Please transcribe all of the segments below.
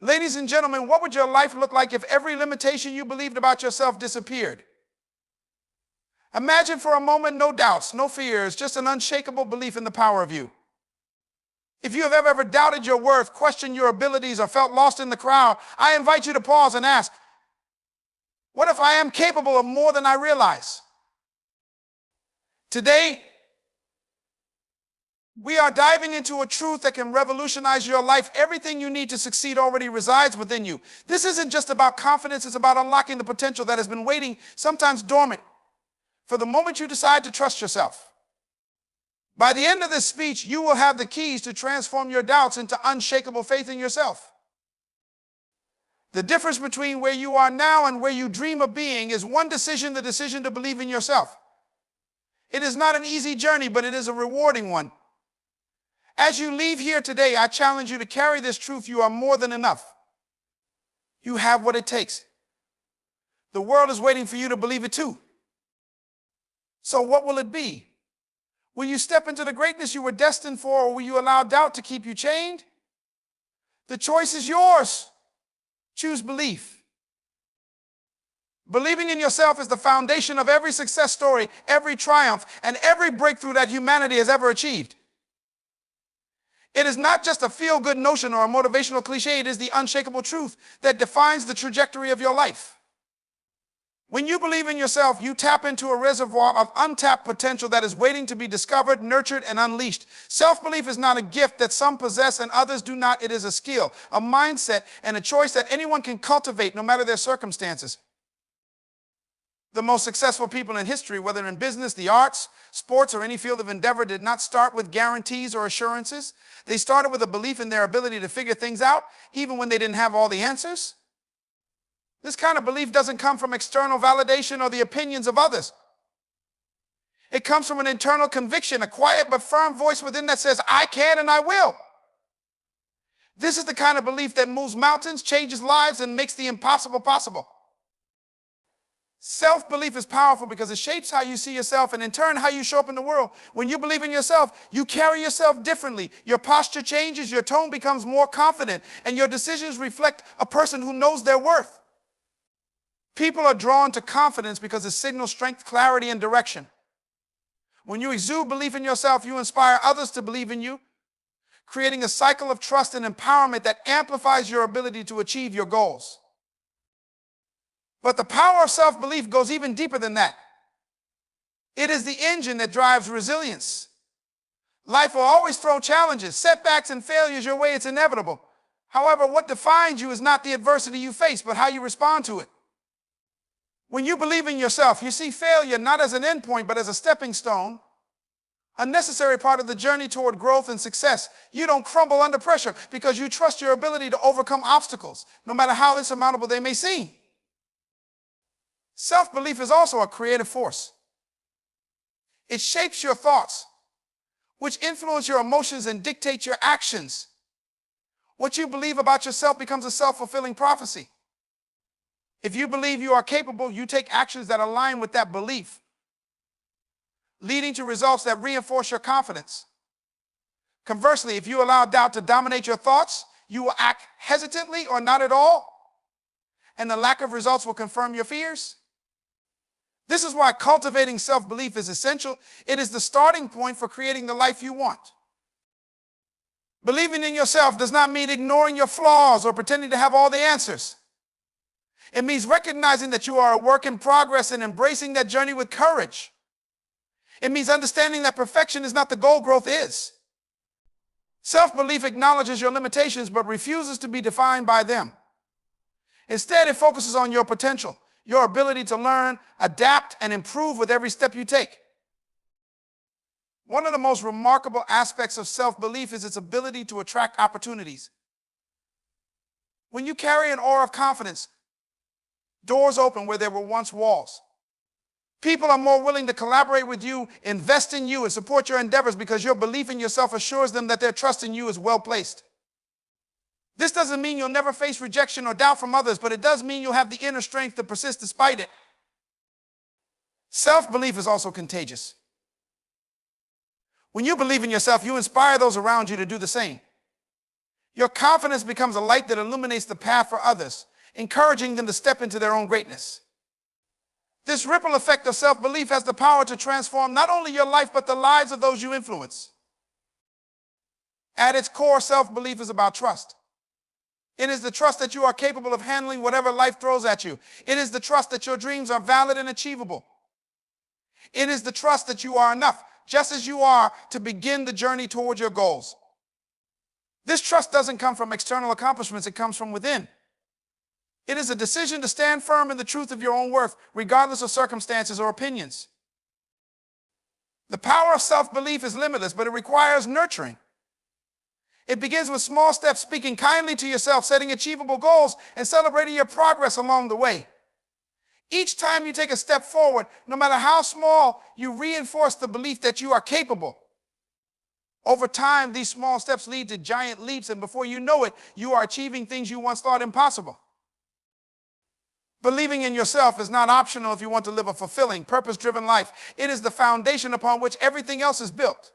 Ladies and gentlemen, what would your life look like if every limitation you believed about yourself disappeared? Imagine for a moment no doubts, no fears, just an unshakable belief in the power of you. If you have ever doubted your worth, questioned your abilities, or felt lost in the crowd, I invite you to pause and ask, what if I am capable of more than I realize? Today, we are diving into a truth that can revolutionize your life. Everything you need to succeed already resides within you. This isn't just about confidence, it's about unlocking the potential that has been waiting, sometimes dormant, for the moment you decide to trust yourself. By the end of this speech, you will have the keys to transform your doubts into unshakable faith in yourself. The difference between where you are now and where you dream of being is one decision, the decision to believe in yourself. It is not an easy journey, but it is a rewarding one. As you leave here today, I challenge you to carry this truth: you are more than enough. You have what it takes. The world is waiting for you to believe it too. So what will it be? Will you step into the greatness you were destined for, or will you allow doubt to keep you chained? The choice is yours. Choose belief. Believing in yourself is the foundation of every success story, every triumph, and every breakthrough that humanity has ever achieved. It is not just a feel-good notion or a motivational cliche. It is the unshakable truth that defines the trajectory of your life. When you believe in yourself, you tap into a reservoir of untapped potential that is waiting to be discovered, nurtured, and unleashed. Self-belief is not a gift that some possess and others do not. It is a skill, a mindset, and a choice that anyone can cultivate no matter their circumstances. The most successful people in history, whether in business, the arts, sports, or any field of endeavor, did not start with guarantees or assurances. They started with a belief in their ability to figure things out, even when they didn't have all the answers. This kind of belief doesn't come from external validation or the opinions of others. It comes from an internal conviction, a quiet but firm voice within that says, I can and I will. This is the kind of belief that moves mountains, changes lives, and makes the impossible possible. Self-belief is powerful because it shapes how you see yourself and in turn how you show up in the world. When you believe in yourself, you carry yourself differently. Your posture changes, your tone becomes more confident, and your decisions reflect a person who knows their worth. People are drawn to confidence because it signals strength, clarity, and direction. When you exude belief in yourself, you inspire others to believe in you, creating a cycle of trust and empowerment that amplifies your ability to achieve your goals. But the power of self-belief goes even deeper than that. It is the engine that drives resilience. Life will always throw challenges, setbacks, and failures your way. It's inevitable. However, what defines you is not the adversity you face, but how you respond to it. When you believe in yourself, you see failure not as an endpoint, but as a stepping stone, a necessary part of the journey toward growth and success. You don't crumble under pressure because you trust your ability to overcome obstacles, no matter how insurmountable they may seem. Self-belief is also a creative force. It shapes your thoughts, which influence your emotions and dictate your actions. What you believe about yourself becomes a self-fulfilling prophecy. If you believe you are capable, you take actions that align with that belief, leading to results that reinforce your confidence. Conversely, if you allow doubt to dominate your thoughts, you will act hesitantly or not at all, and the lack of results will confirm your fears. This is why cultivating self-belief is essential. It is the starting point for creating the life you want. Believing in yourself does not mean ignoring your flaws or pretending to have all the answers. It means recognizing that you are a work in progress and embracing that journey with courage. It means understanding that perfection is not the goal, growth is. Self-belief acknowledges your limitations but refuses to be defined by them. Instead, it focuses on your potential, your ability to learn, adapt, and improve with every step you take. One of the most remarkable aspects of self-belief is its ability to attract opportunities. When you carry an aura of confidence, doors open where there were once walls. People are more willing to collaborate with you, invest in you, and support your endeavors because your belief in yourself assures them that their trust in you is well placed. This doesn't mean you'll never face rejection or doubt from others, but it does mean you'll have the inner strength to persist despite it. Self-belief is also contagious. When you believe in yourself, you inspire those around you to do the same. Your confidence becomes a light that illuminates the path for others, encouraging them to step into their own greatness. This ripple effect of self-belief has the power to transform not only your life, but the lives of those you influence. At its core, self-belief is about trust. It is the trust that you are capable of handling whatever life throws at you. It is the trust that your dreams are valid and achievable. It is the trust that you are enough, just as you are, to begin the journey towards your goals. This trust doesn't come from external accomplishments, it comes from within. It is a decision to stand firm in the truth of your own worth, regardless of circumstances or opinions. The power of self-belief is limitless, but it requires nurturing. It begins with small steps, speaking kindly to yourself, setting achievable goals, and celebrating your progress along the way. Each time you take a step forward, no matter how small, you reinforce the belief that you are capable. Over time, these small steps lead to giant leaps, and before you know it, you are achieving things you once thought impossible. Believing in yourself is not optional if you want to live a fulfilling, purpose-driven life. It is the foundation upon which everything else is built.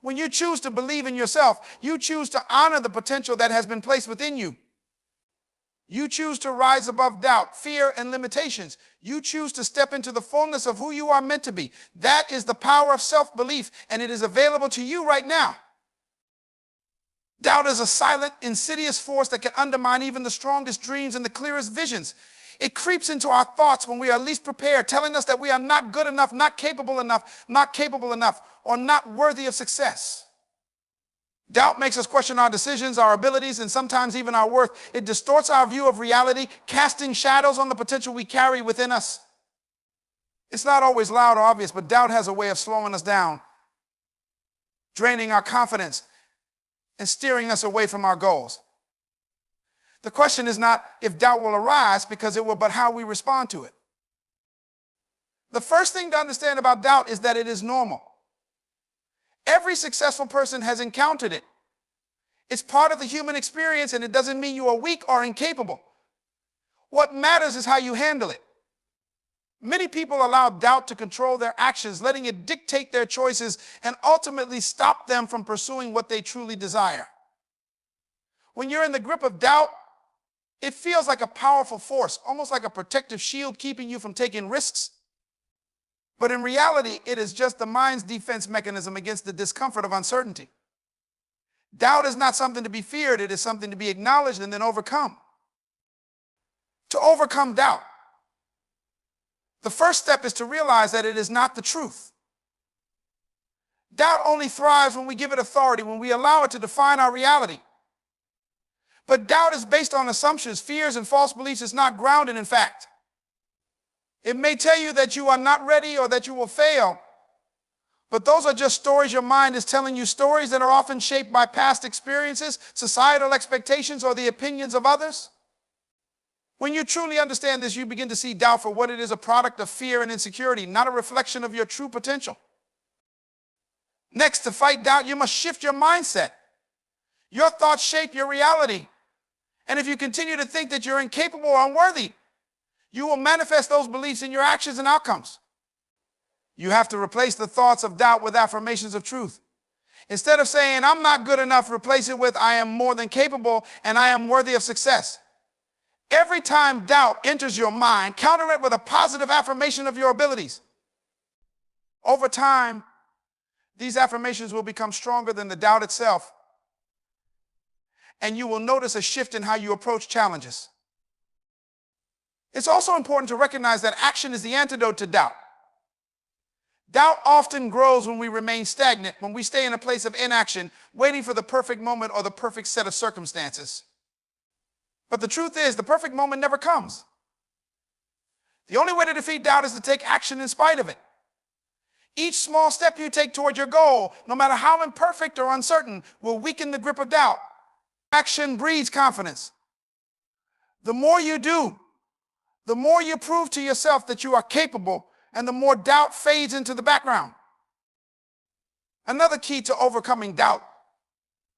When you choose to believe in yourself, you choose to honor the potential that has been placed within you. You choose to rise above doubt, fear, and limitations. You choose to step into the fullness of who you are meant to be. That is the power of self-belief, and it is available to you right now. Doubt is a silent, insidious force that can undermine even the strongest dreams and the clearest visions. It creeps into our thoughts when we are least prepared, telling us that we are not good enough, not capable enough, or not worthy of success. Doubt makes us question our decisions, our abilities, and sometimes even our worth. It distorts our view of reality, casting shadows on the potential we carry within us. It's not always loud or obvious, but doubt has a way of slowing us down, draining our confidence, and steering us away from our goals. The question is not if doubt will arise, because it will, but how we respond to it. The first thing to understand about doubt is that it is normal. Every successful person has encountered it. It's part of the human experience, and it doesn't mean you are weak or incapable. What matters is how you handle it. Many people allow doubt to control their actions, letting it dictate their choices and ultimately stop them from pursuing what they truly desire. When you're in the grip of doubt, it feels like a powerful force, almost like a protective shield keeping you from taking risks. But in reality, it is just the mind's defense mechanism against the discomfort of uncertainty. Doubt is not something to be feared, it is something to be acknowledged and then overcome. To overcome doubt, the first step is to realize that it is not the truth. Doubt only thrives when we give it authority, when we allow it to define our reality. But doubt is based on assumptions, fears, and false beliefs. It's not grounded in fact. It may tell you that you are not ready or that you will fail, but those are just stories your mind is telling you, stories that are often shaped by past experiences, societal expectations, or the opinions of others. When you truly understand this, you begin to see doubt for what it is: a product of fear and insecurity, not a reflection of your true potential. Next, to fight doubt, you must shift your mindset. Your thoughts shape your reality. And if you continue to think that you're incapable or unworthy, you will manifest those beliefs in your actions and outcomes. You have to replace the thoughts of doubt with affirmations of truth. Instead of saying, "I'm not good enough," replace it with, "I am more than capable and I am worthy of success." Every time doubt enters your mind, counter it with a positive affirmation of your abilities. Over time, these affirmations will become stronger than the doubt itself, and you will notice a shift in how you approach challenges. It's also important to recognize that action is the antidote to doubt. Doubt often grows when we remain stagnant, when we stay in a place of inaction, waiting for the perfect moment or the perfect set of circumstances. But the truth is, the perfect moment never comes. The only way to defeat doubt is to take action in spite of it. Each small step you take toward your goal, no matter how imperfect or uncertain, will weaken the grip of doubt. Action breeds confidence. The more you do, the more you prove to yourself that you are capable, and the more doubt fades into the background. Another key to overcoming doubt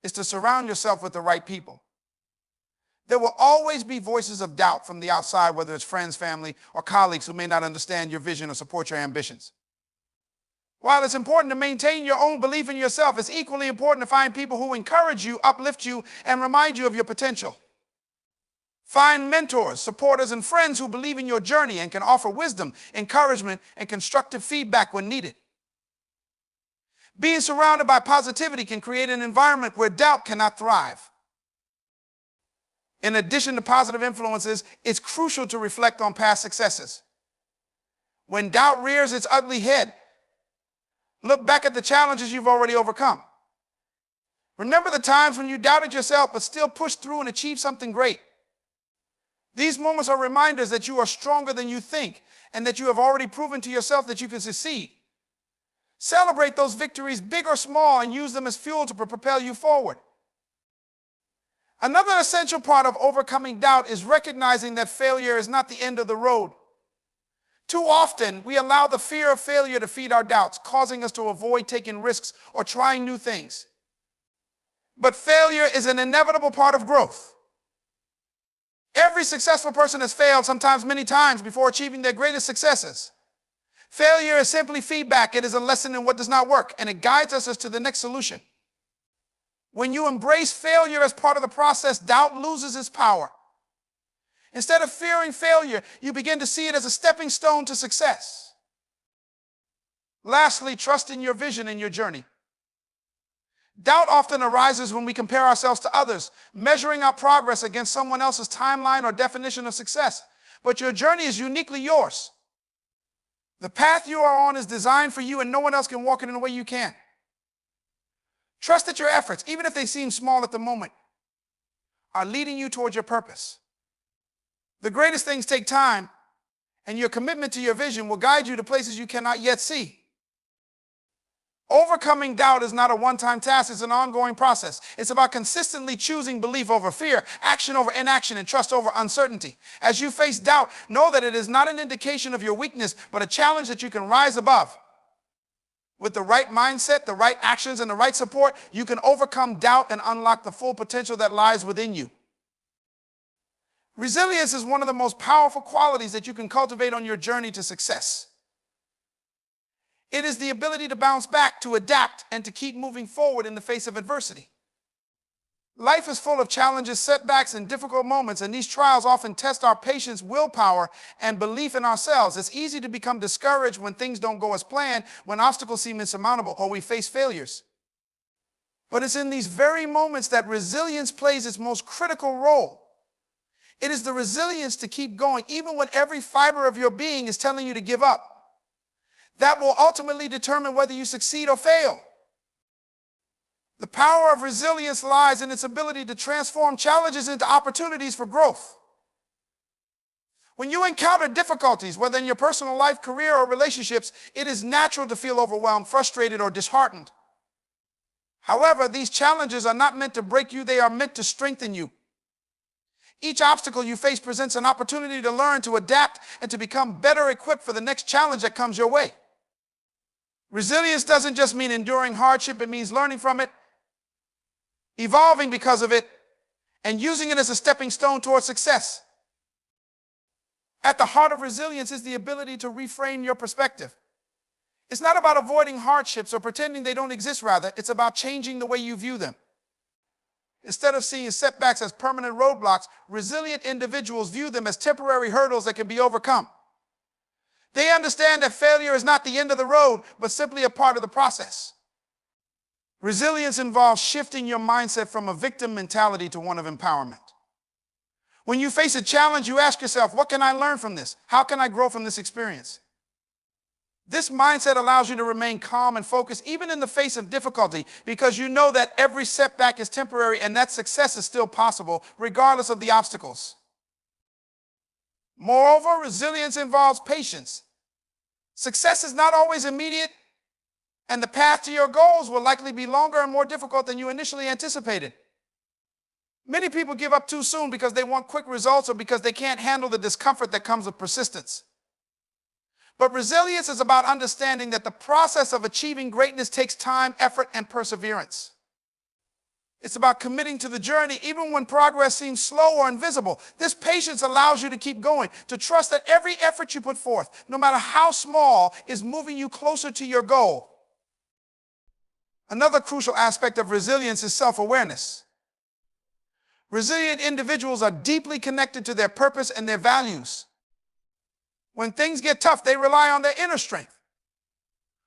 is to surround yourself with the right people. There will always be voices of doubt from the outside, whether it's friends, family, or colleagues who may not understand your vision or support your ambitions. While it's important to maintain your own belief in yourself, it's equally important to find people who encourage you, uplift you, and remind you of your potential. Find mentors, supporters, and friends who believe in your journey and can offer wisdom, encouragement, and constructive feedback when needed. Being surrounded by positivity can create an environment where doubt cannot thrive. In addition to positive influences, it's crucial to reflect on past successes. When doubt rears its ugly head, look back at the challenges you've already overcome. Remember the times when you doubted yourself but still pushed through and achieved something great. These moments are reminders that you are stronger than you think and that you have already proven to yourself that you can succeed. Celebrate those victories, big or small, and use them as fuel to propel you forward. Another essential part of overcoming doubt is recognizing that failure is not the end of the road. Too often, we allow the fear of failure to feed our doubts, causing us to avoid taking risks or trying new things. But failure is an inevitable part of growth. Every successful person has failed, sometimes many times, before achieving their greatest successes. Failure is simply feedback. It is a lesson in what does not work, and it guides us to the next solution. When you embrace failure as part of the process, doubt loses its power. Instead of fearing failure, you begin to see it as a stepping stone to success. Lastly, trust in your vision and your journey. Doubt often arises when we compare ourselves to others, measuring our progress against someone else's timeline or definition of success. But your journey is uniquely yours. The path you are on is designed for you, and no one else can walk it in the way you can. Trust that your efforts, even if they seem small at the moment, are leading you towards your purpose. The greatest things take time, and your commitment to your vision will guide you to places you cannot yet see. Overcoming doubt is not a one-time task, it's an ongoing process. It's about consistently choosing belief over fear, action over inaction, and trust over uncertainty. As you face doubt, know that it is not an indication of your weakness, but a challenge that you can rise above. With the right mindset, the right actions, and the right support, you can overcome doubt and unlock the full potential that lies within you. Resilience is one of the most powerful qualities that you can cultivate on your journey to success. It is the ability to bounce back, to adapt, and to keep moving forward in the face of adversity. Life is full of challenges, setbacks, and difficult moments, and these trials often test our patience, willpower, and belief in ourselves. It's easy to become discouraged when things don't go as planned, when obstacles seem insurmountable, or we face failures. But it's in these very moments that resilience plays its most critical role. It is the resilience to keep going, even when every fiber of your being is telling you to give up. That will ultimately determine whether you succeed or fail. The power of resilience lies in its ability to transform challenges into opportunities for growth. When you encounter difficulties, whether in your personal life, career, or relationships, it is natural to feel overwhelmed, frustrated, or disheartened. However, these challenges are not meant to break you, they are meant to strengthen you. Each obstacle you face presents an opportunity to learn, to adapt, and to become better equipped for the next challenge that comes your way. Resilience doesn't just mean enduring hardship, it means learning from it, evolving because of it, and using it as a stepping stone towards success. At the heart of resilience is the ability to reframe your perspective. It's not about avoiding hardships or pretending they don't exist, rather, it's about changing the way you view them. Instead of seeing setbacks as permanent roadblocks, resilient individuals view them as temporary hurdles that can be overcome. They understand that failure is not the end of the road, but simply a part of the process. Resilience involves shifting your mindset from a victim mentality to one of empowerment. When you face a challenge, you ask yourself, what can I learn from this? How can I grow from this experience? This mindset allows you to remain calm and focused even in the face of difficulty, because you know that every setback is temporary and that success is still possible regardless of the obstacles. Moreover, resilience involves patience. Success is not always immediate, and the path to your goals will likely be longer and more difficult than you initially anticipated. Many people give up too soon because they want quick results or because they can't handle the discomfort that comes with persistence. But resilience is about understanding that the process of achieving greatness takes time, effort, and perseverance. It's about committing to the journey even when progress seems slow or invisible. This patience allows you to keep going, to trust that every effort you put forth, no matter how small, is moving you closer to your goal. Another crucial aspect of resilience is self-awareness. Resilient individuals are deeply connected to their purpose and their values. When things get tough, they rely on their inner strength,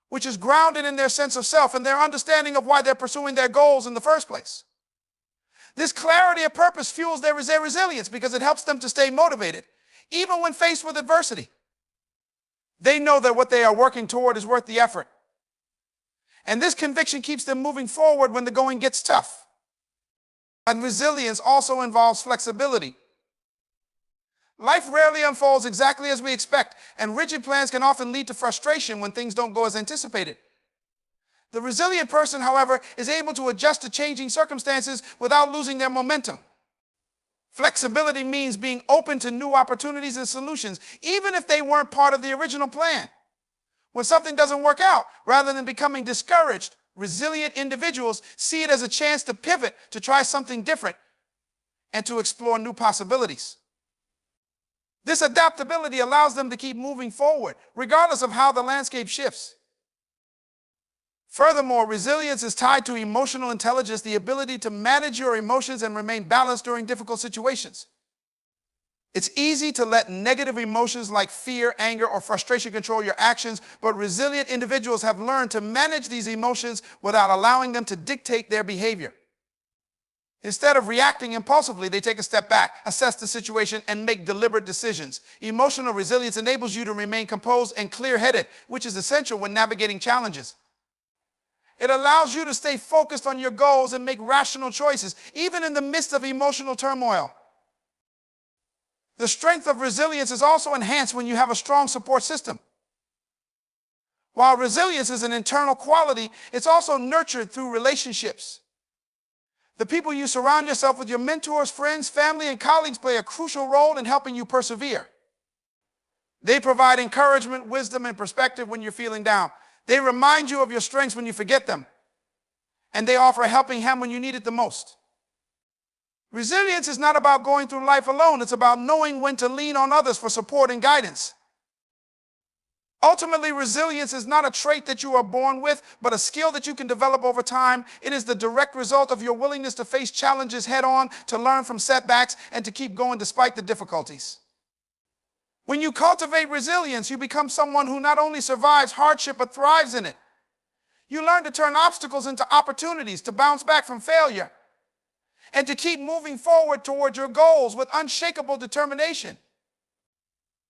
which is grounded in their sense of self and their understanding of why they're pursuing their goals in the first place. This clarity of purpose fuels their resilience because it helps them to stay motivated, even when faced with adversity. They know that what they are working toward is worth the effort. And this conviction keeps them moving forward when the going gets tough. And resilience also involves flexibility. Life rarely unfolds exactly as we expect, and rigid plans can often lead to frustration when things don't go as anticipated. The resilient person, however, is able to adjust to changing circumstances without losing their momentum. Flexibility means being open to new opportunities and solutions, even if they weren't part of the original plan. When something doesn't work out, rather than becoming discouraged, resilient individuals see it as a chance to pivot, to try something different, and to explore new possibilities. This adaptability allows them to keep moving forward, regardless of how the landscape shifts. Furthermore, resilience is tied to emotional intelligence, the ability to manage your emotions and remain balanced during difficult situations. It's easy to let negative emotions like fear, anger, or frustration control your actions, but resilient individuals have learned to manage these emotions without allowing them to dictate their behavior. Instead of reacting impulsively, they take a step back, assess the situation, and make deliberate decisions. Emotional resilience enables you to remain composed and clear-headed, which is essential when navigating challenges. It allows you to stay focused on your goals and make rational choices, even in the midst of emotional turmoil. The strength of resilience is also enhanced when you have a strong support system. While resilience is an internal quality, it's also nurtured through relationships. The people you surround yourself with, your mentors, friends, family, and colleagues, play a crucial role in helping you persevere. They provide encouragement, wisdom, and perspective when you're feeling down. They remind you of your strengths when you forget them. And they offer a helping hand when you need it the most. Resilience is not about going through life alone. It's about knowing when to lean on others for support and guidance. Ultimately, resilience is not a trait that you are born with, but a skill that you can develop over time. It is the direct result of your willingness to face challenges head-on, to learn from setbacks, and to keep going despite the difficulties. When you cultivate resilience, you become someone who not only survives hardship, but thrives in it. You learn to turn obstacles into opportunities, to bounce back from failure, and to keep moving forward toward your goals with unshakable determination.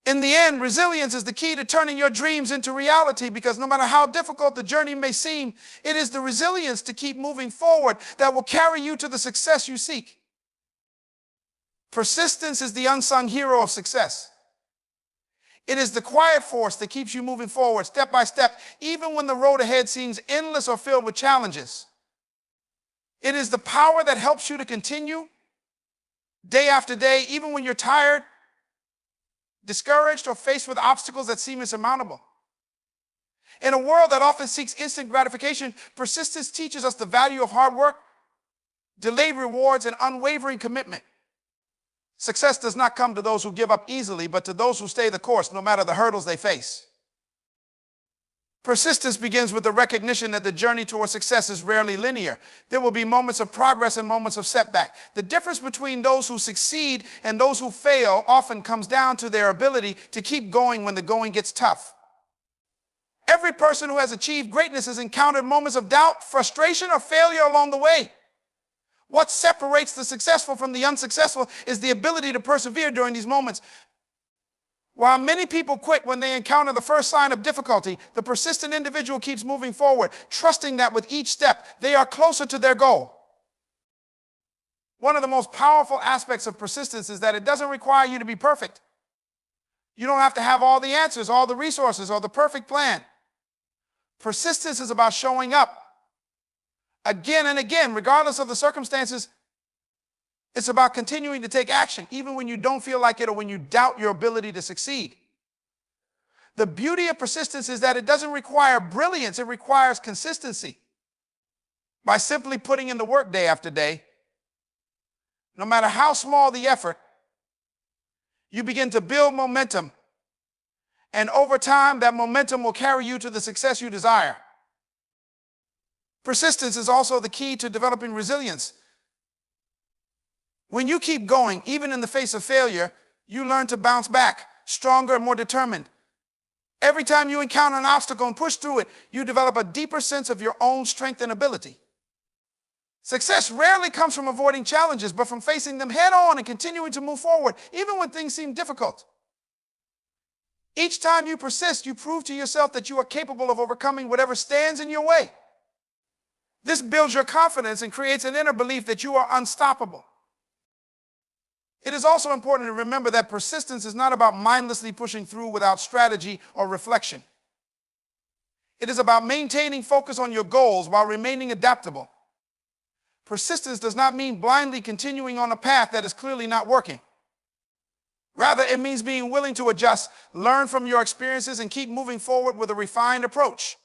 In the end, resilience is the key to turning your dreams into reality, because no matter how difficult the journey may seem, it is the resilience to keep moving forward that will carry you to the success you seek. Persistence is the unsung hero of success. It is the quiet force that keeps you moving forward step by step, even when the road ahead seems endless or filled with challenges. It is the power that helps you to continue day after day, even when you're tired, discouraged, or faced with obstacles that seem insurmountable. In a world that often seeks instant gratification, persistence teaches us the value of hard work, delayed rewards, and unwavering commitment. Success does not come to those who give up easily, but to those who stay the course no matter the hurdles they face. Persistence begins with the recognition that the journey toward success is rarely linear. There will be moments of progress and moments of setback. The difference between those who succeed and those who fail often comes down to their ability to keep going when the going gets tough. Every person who has achieved greatness has encountered moments of doubt, frustration, or failure along the way. What separates the successful from the unsuccessful is the ability to persevere during these moments. While many people quit when they encounter the first sign of difficulty, the persistent individual keeps moving forward, trusting that with each step, they are closer to their goal. One of the most powerful aspects of persistence is that it doesn't require you to be perfect. You don't have to have all the answers, all the resources, or the perfect plan. Persistence is about showing up again and again, regardless of the circumstances. It's about continuing to take action, even when you don't feel like it or when you doubt your ability to succeed. The beauty of persistence is that it doesn't require brilliance, it requires consistency. By simply putting in the work day after day, no matter how small the effort, you begin to build momentum. And over time, that momentum will carry you to the success you desire. Persistence is also the key to developing resilience. When you keep going, even in the face of failure, you learn to bounce back, stronger and more determined. Every time you encounter an obstacle and push through it, you develop a deeper sense of your own strength and ability. Success rarely comes from avoiding challenges, but from facing them head on and continuing to move forward, even when things seem difficult. Each time you persist, you prove to yourself that you are capable of overcoming whatever stands in your way. This builds your confidence and creates an inner belief that you are unstoppable. It is also important to remember that persistence is not about mindlessly pushing through without strategy or reflection. It is about maintaining focus on your goals while remaining adaptable. Persistence does not mean blindly continuing on a path that is clearly not working. Rather, it means being willing to adjust, learn from your experiences, and keep moving forward with a refined approach.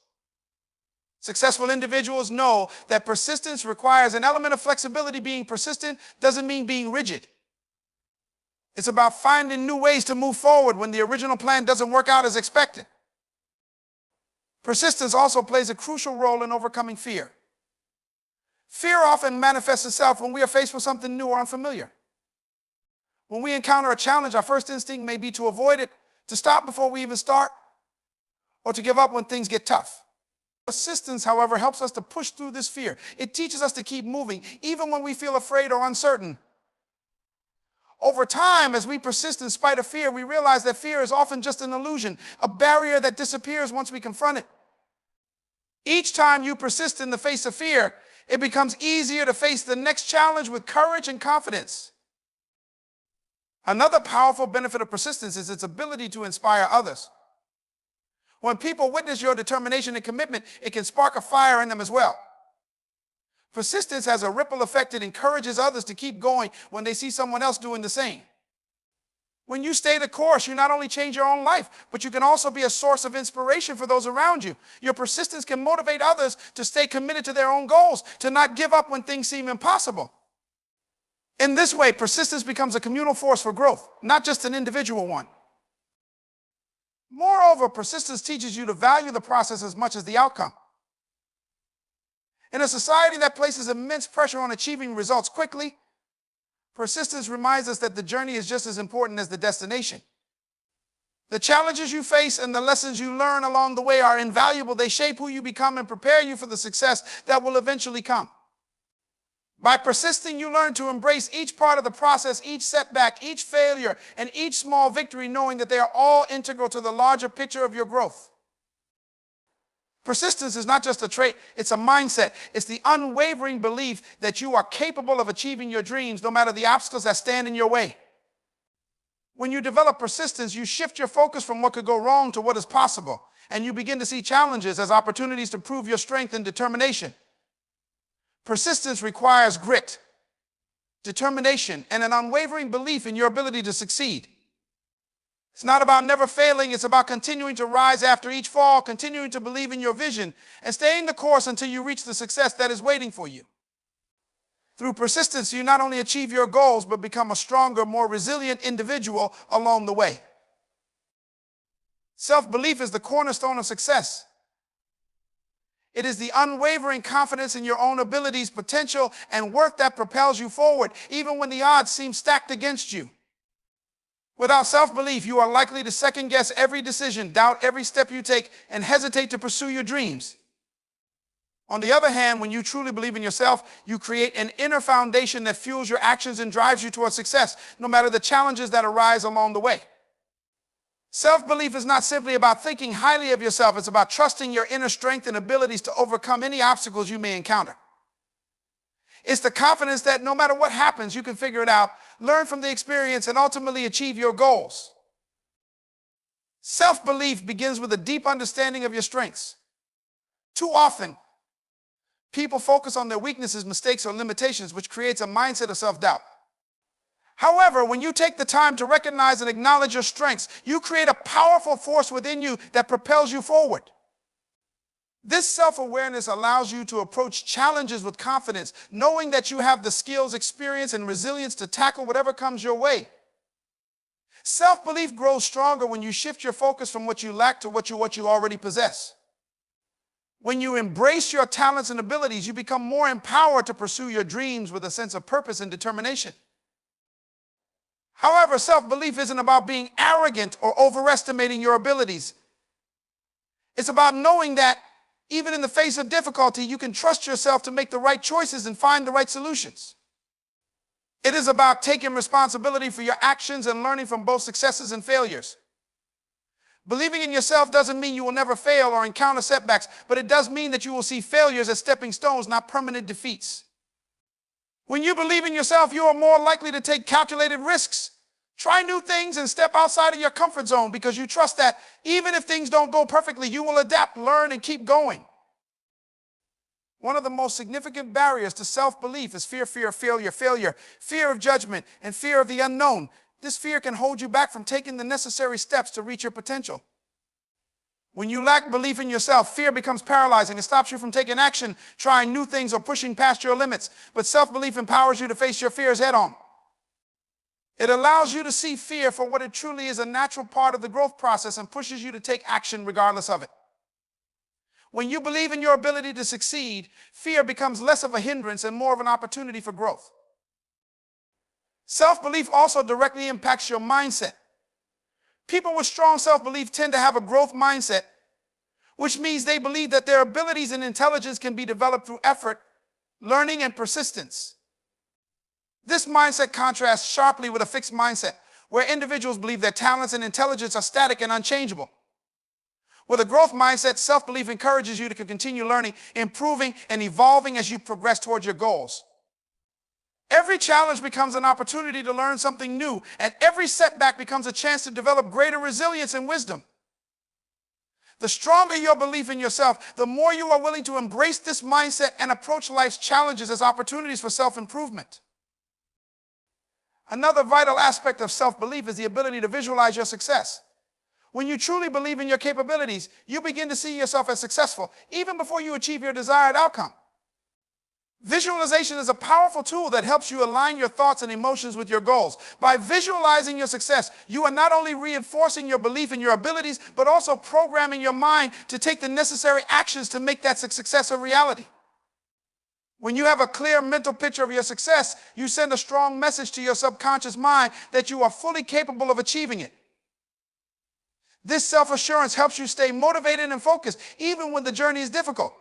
Successful individuals know that persistence requires an element of flexibility. Being persistent doesn't mean being rigid. It's about finding new ways to move forward when the original plan doesn't work out as expected. Persistence also plays a crucial role in overcoming fear. Fear often manifests itself when we are faced with something new or unfamiliar. When we encounter a challenge, our first instinct may be to avoid it, to stop before we even start, or to give up when things get tough. Persistence, however, helps us to push through this fear. It teaches us to keep moving, even when we feel afraid or uncertain. Over time, as we persist in spite of fear, we realize that fear is often just an illusion, a barrier that disappears once we confront it. Each time you persist in the face of fear, it becomes easier to face the next challenge with courage and confidence. Another powerful benefit of persistence is its ability to inspire others. When people witness your determination and commitment, it can spark a fire in them as well. Persistence has a ripple effect. It encourages others to keep going when they see someone else doing the same. When you stay the course, you not only change your own life, but you can also be a source of inspiration for those around you. Your persistence can motivate others to stay committed to their own goals, to not give up when things seem impossible. In this way, persistence becomes a communal force for growth, not just an individual one. Moreover, persistence teaches you to value the process as much as the outcome. In a society that places immense pressure on achieving results quickly, persistence reminds us that the journey is just as important as the destination. The challenges you face and the lessons you learn along the way are invaluable. They shape who you become and prepare you for the success that will eventually come. By persisting, you learn to embrace each part of the process, each setback, each failure, and each small victory, knowing that they are all integral to the larger picture of your growth. Persistence is not just a trait, it's a mindset. It's the unwavering belief that you are capable of achieving your dreams, no matter the obstacles that stand in your way. When you develop persistence, you shift your focus from what could go wrong to what is possible, and you begin to see challenges as opportunities to prove your strength and determination. Persistence requires grit, determination, and an unwavering belief in your ability to succeed. It's not about never failing. It's about continuing to rise after each fall, continuing to believe in your vision, and staying the course until you reach the success that is waiting for you. Through persistence, you not only achieve your goals, but become a stronger, more resilient individual along the way. Self-belief is the cornerstone of success. It is the unwavering confidence in your own abilities, potential, and worth that propels you forward, even when the odds seem stacked against you. Without self-belief, you are likely to second-guess every decision, doubt every step you take, and hesitate to pursue your dreams. On the other hand, when you truly believe in yourself, you create an inner foundation that fuels your actions and drives you towards success, no matter the challenges that arise along the way. Self-belief is not simply about thinking highly of yourself. It's about trusting your inner strength and abilities to overcome any obstacles you may encounter. It's the confidence that no matter what happens, you can figure it out, learn from the experience, and ultimately achieve your goals. Self-belief begins with a deep understanding of your strengths. Too often, people focus on their weaknesses, mistakes, or limitations, which creates a mindset of self-doubt. However, when you take the time to recognize and acknowledge your strengths, you create a powerful force within you that propels you forward. This self-awareness allows you to approach challenges with confidence, knowing that you have the skills, experience, and resilience to tackle whatever comes your way. Self-belief grows stronger when you shift your focus from what you lack to what you already possess. When you embrace your talents and abilities, you become more empowered to pursue your dreams with a sense of purpose and determination. However, self-belief isn't about being arrogant or overestimating your abilities. It's about knowing that even in the face of difficulty, you can trust yourself to make the right choices and find the right solutions. It is about taking responsibility for your actions and learning from both successes and failures. Believing in yourself doesn't mean you will never fail or encounter setbacks, but it does mean that you will see failures as stepping stones, not permanent defeats. When you believe in yourself, you are more likely to take calculated risks. Try new things and step outside of your comfort zone because you trust that even if things don't go perfectly, you will adapt, learn, and keep going. One of the most significant barriers to self-belief is fear of failure, fear of judgment, and fear of the unknown. This fear can hold you back from taking the necessary steps to reach your potential. When you lack belief in yourself, fear becomes paralyzing. It stops you from taking action, trying new things, or pushing past your limits. But self-belief empowers you to face your fears head on. It allows you to see fear for what it truly is, a natural part of the growth process, and pushes you to take action regardless of it. When you believe in your ability to succeed, fear becomes less of a hindrance and more of an opportunity for growth. Self-belief also directly impacts your mindset. People with strong self-belief tend to have a growth mindset, which means they believe that their abilities and intelligence can be developed through effort, learning, and persistence. This mindset contrasts sharply with a fixed mindset, where individuals believe their talents and intelligence are static and unchangeable. With a growth mindset, self-belief encourages you to continue learning, improving, and evolving as you progress towards your goals. Every challenge becomes an opportunity to learn something new, and every setback becomes a chance to develop greater resilience and wisdom. The stronger your belief in yourself, the more you are willing to embrace this mindset and approach life's challenges as opportunities for self-improvement. Another vital aspect of self-belief is the ability to visualize your success. When you truly believe in your capabilities, you begin to see yourself as successful, even before you achieve your desired outcome. Visualization is a powerful tool that helps you align your thoughts and emotions with your goals. By visualizing your success, you are not only reinforcing your belief in your abilities, but also programming your mind to take the necessary actions to make that success a reality. When you have a clear mental picture of your success, you send a strong message to your subconscious mind that you are fully capable of achieving it. This self-assurance helps you stay motivated and focused, even when the journey is difficult.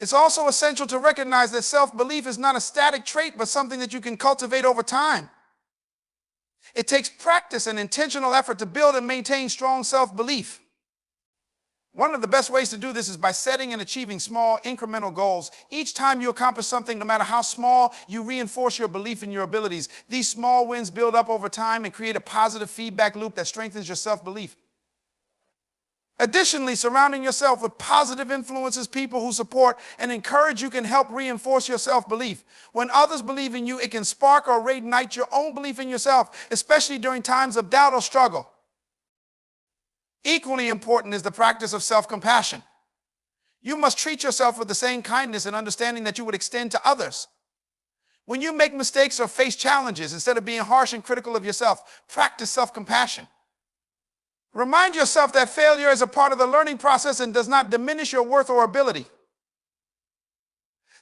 It's also essential to recognize that self-belief is not a static trait, but something that you can cultivate over time. It takes practice and intentional effort to build and maintain strong self-belief. One of the best ways to do this is by setting and achieving small, incremental goals. Each time you accomplish something, no matter how small, you reinforce your belief in your abilities. These small wins build up over time and create a positive feedback loop that strengthens your self-belief. Additionally, surrounding yourself with positive influences, people who support and encourage you, can help reinforce your self-belief. When others believe in you, it can spark or reignite your own belief in yourself, especially during times of doubt or struggle. Equally important is the practice of self-compassion. You must treat yourself with the same kindness and understanding that you would extend to others. When you make mistakes or face challenges, instead of being harsh and critical of yourself, practice self-compassion. Remind yourself that failure is a part of the learning process and does not diminish your worth or ability.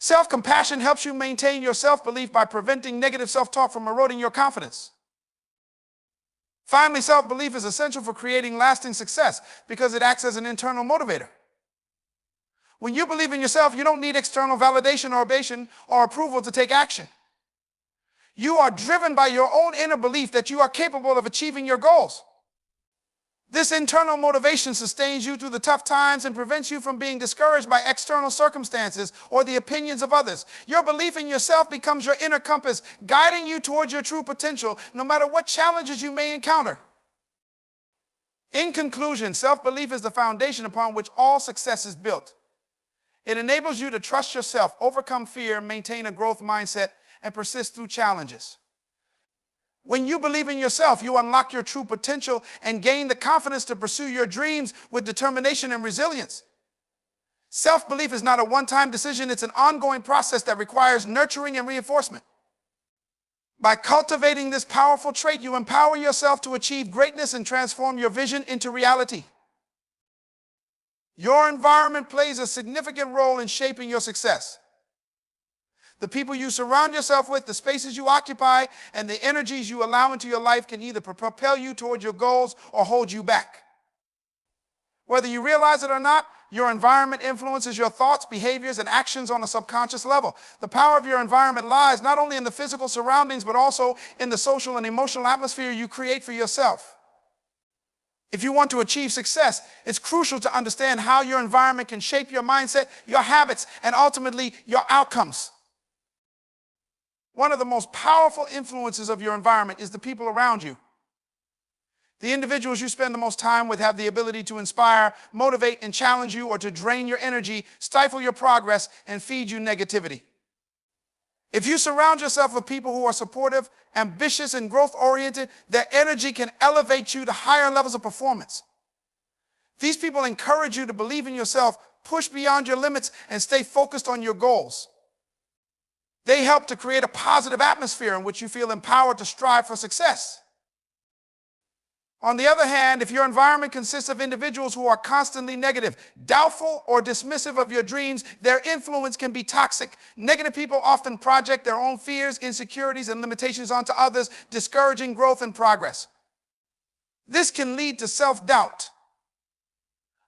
Self-compassion helps you maintain your self-belief by preventing negative self-talk from eroding your confidence. Finally, self-belief is essential for creating lasting success because it acts as an internal motivator. When you believe in yourself, you don't need external validation or ovation or approval to take action. You are driven by your own inner belief that you are capable of achieving your goals. This internal motivation sustains you through the tough times and prevents you from being discouraged by external circumstances or the opinions of others. Your belief in yourself becomes your inner compass, guiding you towards your true potential, no matter what challenges you may encounter. In conclusion, self-belief is the foundation upon which all success is built. It enables you to trust yourself, overcome fear, maintain a growth mindset, and persist through challenges. When you believe in yourself, you unlock your true potential and gain the confidence to pursue your dreams with determination and resilience. Self-belief is not a one-time decision, it's an ongoing process that requires nurturing and reinforcement. By cultivating this powerful trait, you empower yourself to achieve greatness and transform your vision into reality. Your environment plays a significant role in shaping your success. The people you surround yourself with, the spaces you occupy, and the energies you allow into your life can either propel you toward your goals or hold you back. Whether you realize it or not, your environment influences your thoughts, behaviors, and actions on a subconscious level. The power of your environment lies not only in the physical surroundings, but also in the social and emotional atmosphere you create for yourself. If you want to achieve success, it's crucial to understand how your environment can shape your mindset, your habits, and ultimately your outcomes. One of the most powerful influences of your environment is the people around you. The individuals you spend the most time with have the ability to inspire, motivate, and challenge you, or to drain your energy, stifle your progress, and feed you negativity. If you surround yourself with people who are supportive, ambitious, and growth-oriented, their energy can elevate you to higher levels of performance. These people encourage you to believe in yourself, push beyond your limits, and stay focused on your goals. They help to create a positive atmosphere in which you feel empowered to strive for success. On the other hand, if your environment consists of individuals who are constantly negative, doubtful, or dismissive of your dreams, their influence can be toxic. Negative people often project their own fears, insecurities, and limitations onto others, discouraging growth and progress. This can lead to self-doubt,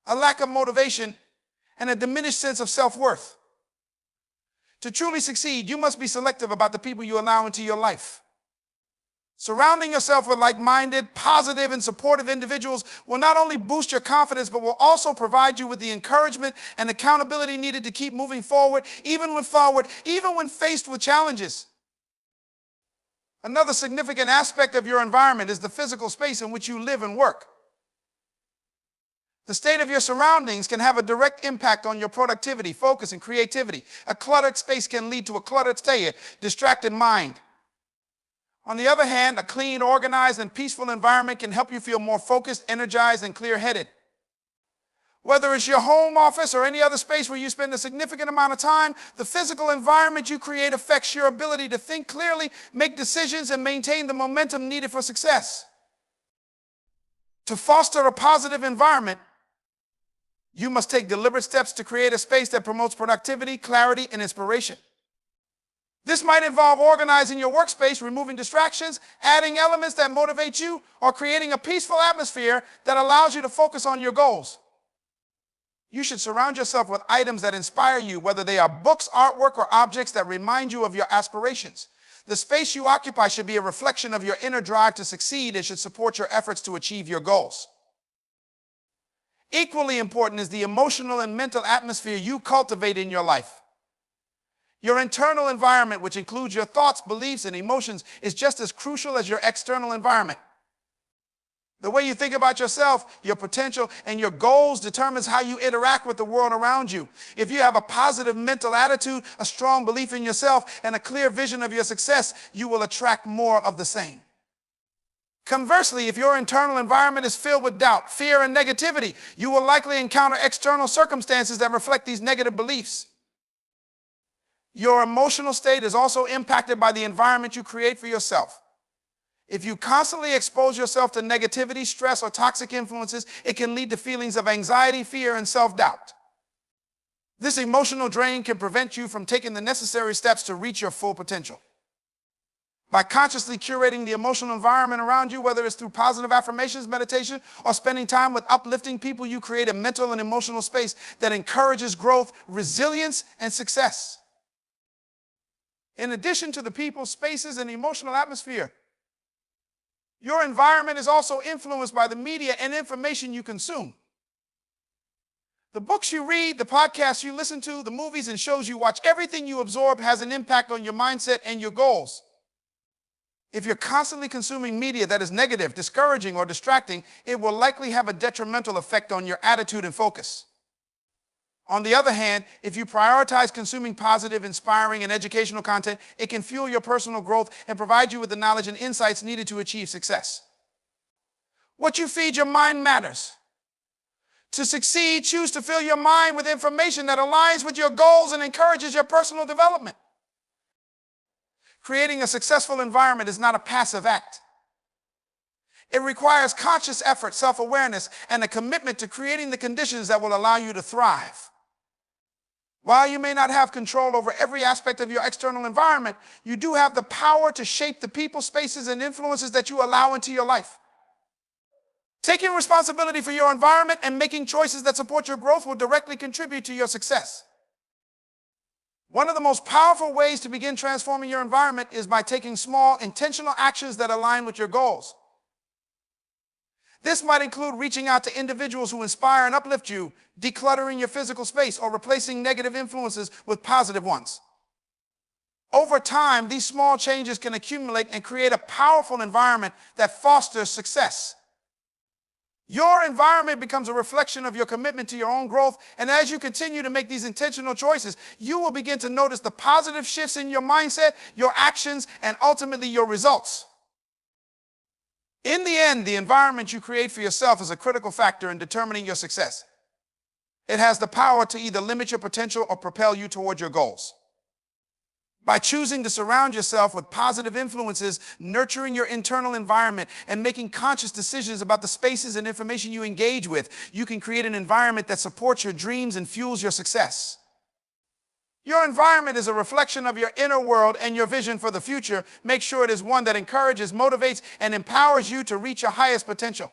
a lack of motivation, and a diminished sense of self-worth. To truly succeed, you must be selective about the people you allow into your life. Surrounding yourself with like-minded, positive, and supportive individuals will not only boost your confidence, but will also provide you with the encouragement and accountability needed to keep moving forward, even when faced with challenges. Another significant aspect of your environment is the physical space in which you live and work. The state of your surroundings can have a direct impact on your productivity, focus, and creativity. A cluttered space can lead to a cluttered stay, a distracted mind. On the other hand, a clean, organized, and peaceful environment can help you feel more focused, energized, and clear-headed. Whether it's your home office or any other space where you spend a significant amount of time, the physical environment you create affects your ability to think clearly, make decisions, and maintain the momentum needed for success. To foster a positive environment, you must take deliberate steps to create a space that promotes productivity, clarity, and inspiration. This might involve organizing your workspace, removing distractions, adding elements that motivate you, or creating a peaceful atmosphere that allows you to focus on your goals. You should surround yourself with items that inspire you, whether they are books, artwork, or objects that remind you of your aspirations. The space you occupy should be a reflection of your inner drive to succeed and should support your efforts to achieve your goals. Equally important is the emotional and mental atmosphere you cultivate in your life. Your internal environment, which includes your thoughts, beliefs, and emotions, is just as crucial as your external environment. The way you think about yourself, your potential, and your goals determines how you interact with the world around you. If you have a positive mental attitude, a strong belief in yourself, and a clear vision of your success, you will attract more of the same. Conversely, if your internal environment is filled with doubt, fear, and negativity, you will likely encounter external circumstances that reflect these negative beliefs. Your emotional state is also impacted by the environment you create for yourself. If you constantly expose yourself to negativity, stress, or toxic influences, it can lead to feelings of anxiety, fear, and self-doubt. This emotional drain can prevent you from taking the necessary steps to reach your full potential. By consciously curating the emotional environment around you, whether it's through positive affirmations, meditation, or spending time with uplifting people, you create a mental and emotional space that encourages growth, resilience, and success. In addition to the people, spaces, and emotional atmosphere, your environment is also influenced by the media and information you consume. The books you read, the podcasts you listen to, the movies and shows you watch, everything you absorb has an impact on your mindset and your goals. If you're constantly consuming media that is negative, discouraging, or distracting, it will likely have a detrimental effect on your attitude and focus. On the other hand, if you prioritize consuming positive, inspiring, and educational content, it can fuel your personal growth and provide you with the knowledge and insights needed to achieve success. What you feed your mind matters. To succeed, choose to fill your mind with information that aligns with your goals and encourages your personal development. Creating a successful environment is not a passive act. It requires conscious effort, self-awareness, and a commitment to creating the conditions that will allow you to thrive. While you may not have control over every aspect of your external environment, you do have the power to shape the people, spaces, and influences that you allow into your life. Taking responsibility for your environment and making choices that support your growth will directly contribute to your success. One of the most powerful ways to begin transforming your environment is by taking small, intentional actions that align with your goals. This might include reaching out to individuals who inspire and uplift you, decluttering your physical space, or replacing negative influences with positive ones. Over time, these small changes can accumulate and create a powerful environment that fosters success. Your environment becomes a reflection of your commitment to your own growth, and as you continue to make these intentional choices, you will begin to notice the positive shifts in your mindset, your actions, and ultimately your results. In the end, the environment you create for yourself is a critical factor in determining your success. It has the power to either limit your potential or propel you toward your goals. By choosing to surround yourself with positive influences, nurturing your internal environment, and making conscious decisions about the spaces and information you engage with, you can create an environment that supports your dreams and fuels your success. Your environment is a reflection of your inner world and your vision for the future. Make sure it is one that encourages, motivates, and empowers you to reach your highest potential.